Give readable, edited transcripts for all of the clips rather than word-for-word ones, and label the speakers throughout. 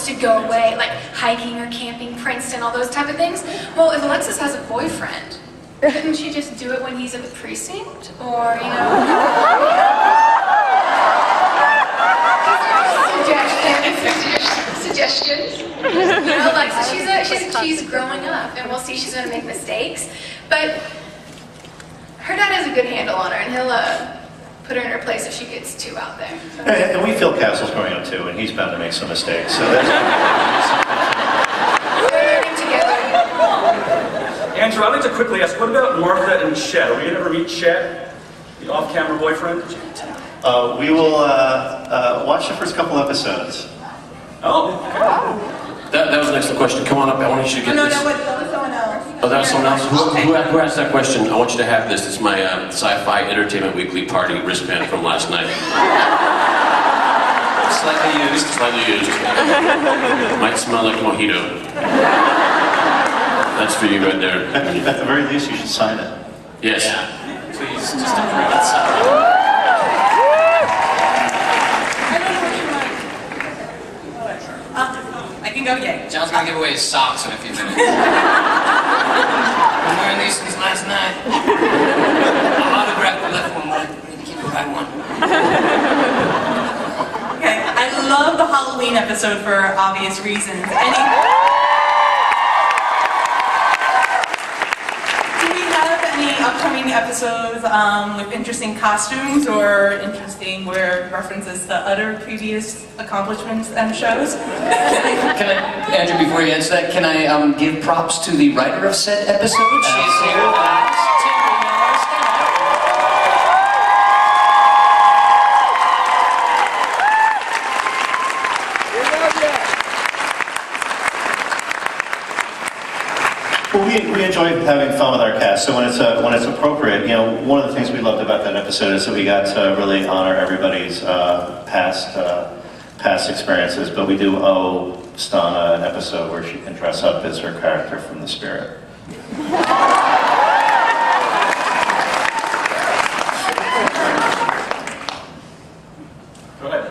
Speaker 1: to go away, like hiking or camping, Princeton, all those type of things. Well, if Alexis has a boyfriend, couldn't she just do it when he's at the precinct? Or, you know... Suggestions. You know, Alexis, she's growing up, and we'll see she's going to make mistakes. But her dad has a good handle on her, and he'll put her in her place if she gets too out there.
Speaker 2: And we feel Castle's growing up too, and he's bound to make some mistakes. So that's
Speaker 1: We're learning together.
Speaker 3: Andrew, I'd like to quickly ask, what about Martha and Chet? Are we going to ever meet Chet, the off-camera boyfriend?
Speaker 2: we will watch the first couple episodes.
Speaker 3: Oh,
Speaker 4: That was an excellent question. Come on up. I want you to get this.
Speaker 5: That was someone else.
Speaker 4: Oh, that was someone else? Who asked that question? I want you to have this. It's my Sci-Fi Entertainment Weekly party wristband from last night.
Speaker 6: Slightly used.
Speaker 4: Slightly used. Might smell like mojito. That's for you right there.
Speaker 2: At the very least, you should sign it.
Speaker 4: Yes.
Speaker 6: Please, just approve it.
Speaker 5: I can go yay.
Speaker 6: John's gonna give away his socks in a few minutes. I'm wearing these since last night. I autographed the left one, but I need to keep the right one.
Speaker 5: Okay, I love the Halloween episode for obvious reasons. Do we have any upcoming episodes with interesting costumes or interesting where references to other previous accomplishments and shows?
Speaker 6: Can I, Andrew, before you answer that, can I give props to the writer of said episode? She's here.
Speaker 2: Well, we enjoy having fun with our cast. So when it's appropriate, you know, one of the things we loved about that episode is that we got to really honor everybody's past experiences. But we do owe Stana an episode where she can dress up as her character from The Spirit.
Speaker 3: go ahead.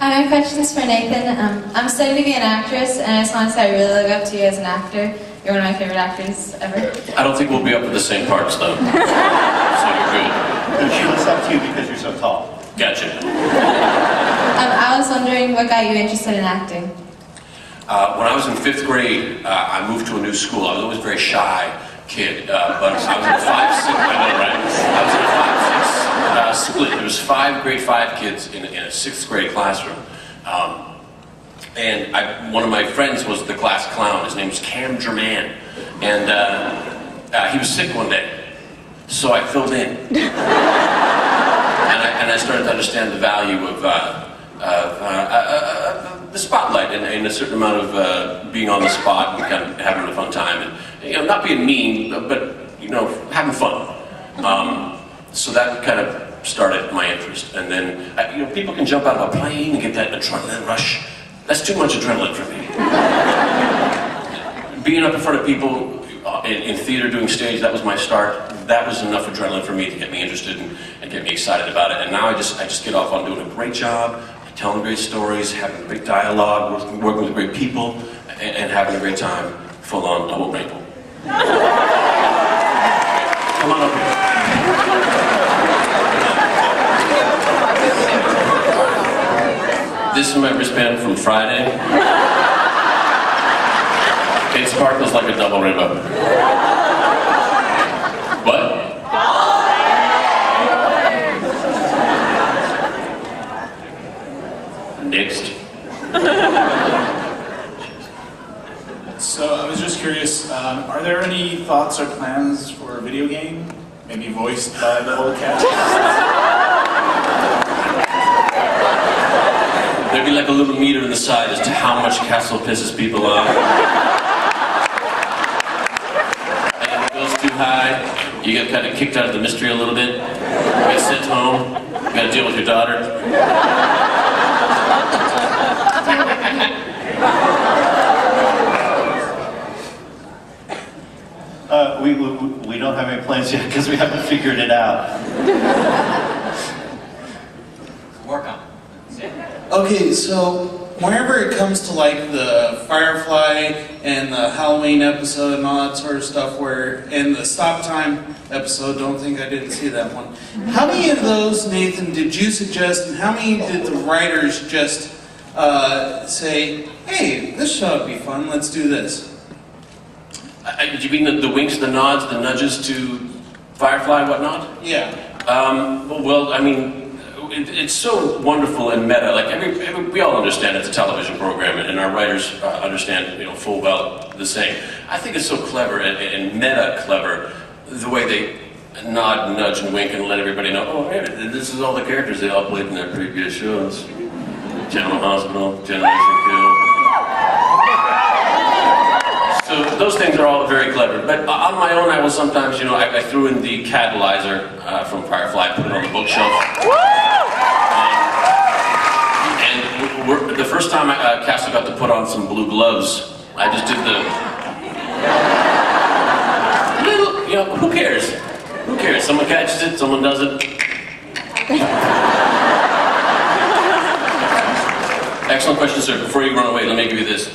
Speaker 7: My question's for Nathan. I'm studying to be an actress, and I just want to say I really look up to you as an actor. You're one of my favorite actors ever.
Speaker 4: I don't think we'll be up for the same parts, though. So you're good.
Speaker 2: She looks up to you because you're so tall.
Speaker 4: Gotcha.
Speaker 7: I was wondering what got you interested in acting.
Speaker 4: When I was in 5th grade, I moved to a new school. I was always a very shy kid, but I was in a 5-6, I know, right? I was in a 5-6 split. There was 5 grade 5 kids in a 6th grade classroom. And one of my friends was the class clown. His name was Cam German. And he was sick one day. So I filled in. And I started to understand the value of the spotlight and a certain amount of being on the spot and kind of having a fun time. And, you know, not being mean, but, you know, having fun. So that kind of started my interest. And then, you know, people can jump out of a plane and get that adrenaline rush. That's too much adrenaline for me. Being up in front of people in theater doing stage, that was my start. That was enough adrenaline for me to get me interested and get me excited about it. And now I just get off on doing a great job, telling great stories, having great dialogue, working with great people, and having a great time full on Old Maple. Come on up here. This is my wristband from Friday. It sparkles like a double rainbow. What? Next.
Speaker 8: So I was just curious, are there any thoughts or plans for a video game? Maybe voiced by the whole cast?
Speaker 4: There'd be like a little meter in the side as to how much Castle pisses people off. And if it goes too high, you get kind of kicked out of the mystery a little bit. You get sent home. You got to deal with your daughter.
Speaker 2: We don't have any plans yet because we haven't figured it out.
Speaker 6: Work on it.
Speaker 9: Okay, so whenever it comes to like the Firefly and the Halloween episode and all that sort of stuff, and the Stop Time episode, don't think I didn't see that one. How many of those, Nathan, did you suggest, and how many did the writers just say, hey, this should be fun, let's do this?
Speaker 4: Do you mean the winks, the nods, the nudges to Firefly and whatnot?
Speaker 9: Yeah.
Speaker 4: Well, I mean, it's so wonderful and meta. Like we all understand it's a television program, and our writers understand, full well the same. I think it's so clever and meta clever the way they nod, nudge, and wink, and let everybody know. Oh, hey, this is all the characters they all played in their previous shows. General Hospital, Generation Kill. So those things are all very clever. But on my own, I will sometimes, I threw in the Catalyzer from Firefly, put it on the bookshelf. And the first time Castle got to put on some blue gloves, I just did who cares? Who cares? Someone catches it, someone doesn't. Excellent question, sir. Before you run away, let me give you this.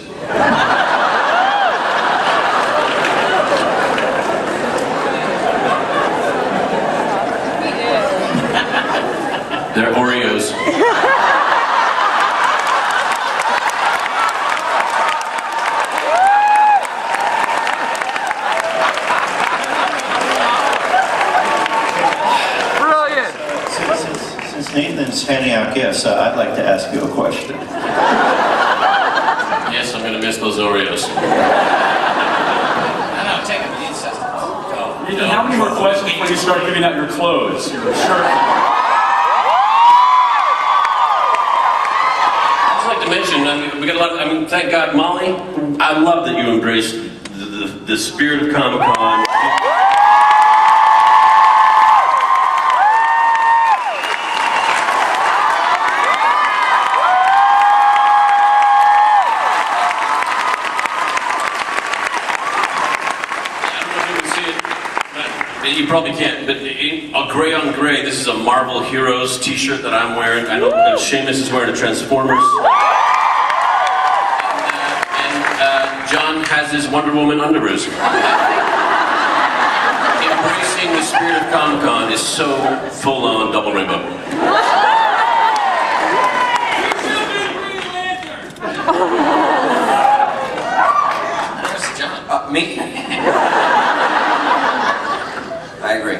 Speaker 4: They're Oreos.
Speaker 2: Since Nathan's handing out gifts, I'd like to ask you a question.
Speaker 4: Yes, I'm gonna miss those Oreos.
Speaker 6: No, take them.
Speaker 3: Nathan, how many more questions before you start giving out your clothes, your shirt?
Speaker 4: I'd just like to mention, we got a lot. Thank God, Molly. I love that you embraced the spirit of Comic-Con. You probably can't, but a gray on gray, this is a Marvel Heroes t-shirt that I'm wearing. I know Seamus is wearing a Transformers. And John has his Wonder Woman underoos. Embracing the spirit of Comic-Con is so full-on double rainbow.
Speaker 6: Where's John? Me? I agree.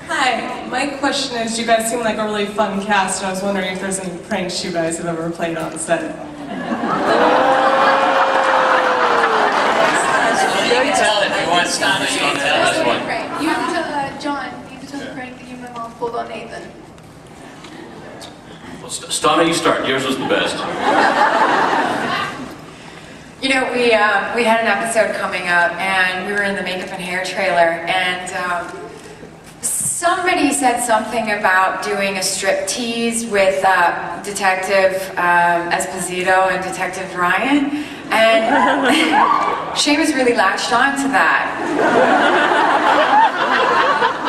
Speaker 5: Hi, my question is, you guys seem like a really fun cast, and I was wondering if there's any pranks you guys have ever played on set.
Speaker 6: You can tell if you want to stop. You can tell us one.
Speaker 1: You have to tell John. You have to tell the prank that you and my mom pulled on Nathan.
Speaker 4: Well, Stana, you start. Yours was the best.
Speaker 10: You know, we had an episode coming up, and we were in the makeup and hair trailer, and somebody said something about doing a strip tease with Detective Esposito and Detective Ryan, and Seamus really latched on to that.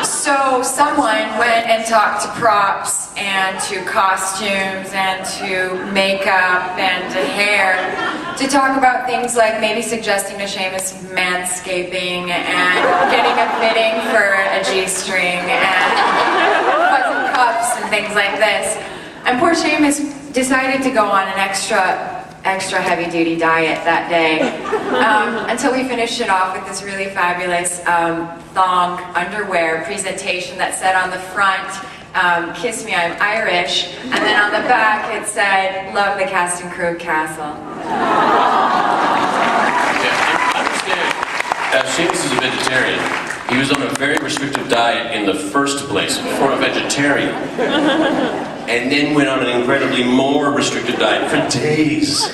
Speaker 10: So someone went and talked to props and to costumes and to makeup and to hair to talk about things like maybe suggesting to Seamus manscaping and getting a fitting for a G-string and button cuffs and things like this. And poor Seamus decided to go on an extra heavy-duty diet that day until we finished it off with this really fabulous thong underwear presentation that said on the front, "Kiss me, I'm Irish," and then on the back it said, "Love the cast and crew, Castle."
Speaker 4: Seamus is a vegetarian. He was on a very restrictive diet in the first place for a vegetarian. And then went on an incredibly more restricted diet for days.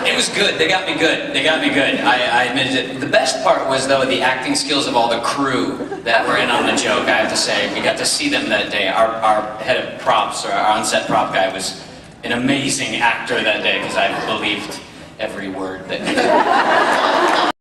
Speaker 6: It was good. They got me good. They got me good. I admitted it. The best part was, though, the acting skills of all the crew that were in on the joke, I have to say. We got to see them that day. Our head of props, or our on-set prop guy, was an amazing actor that day because I believed every word that he said.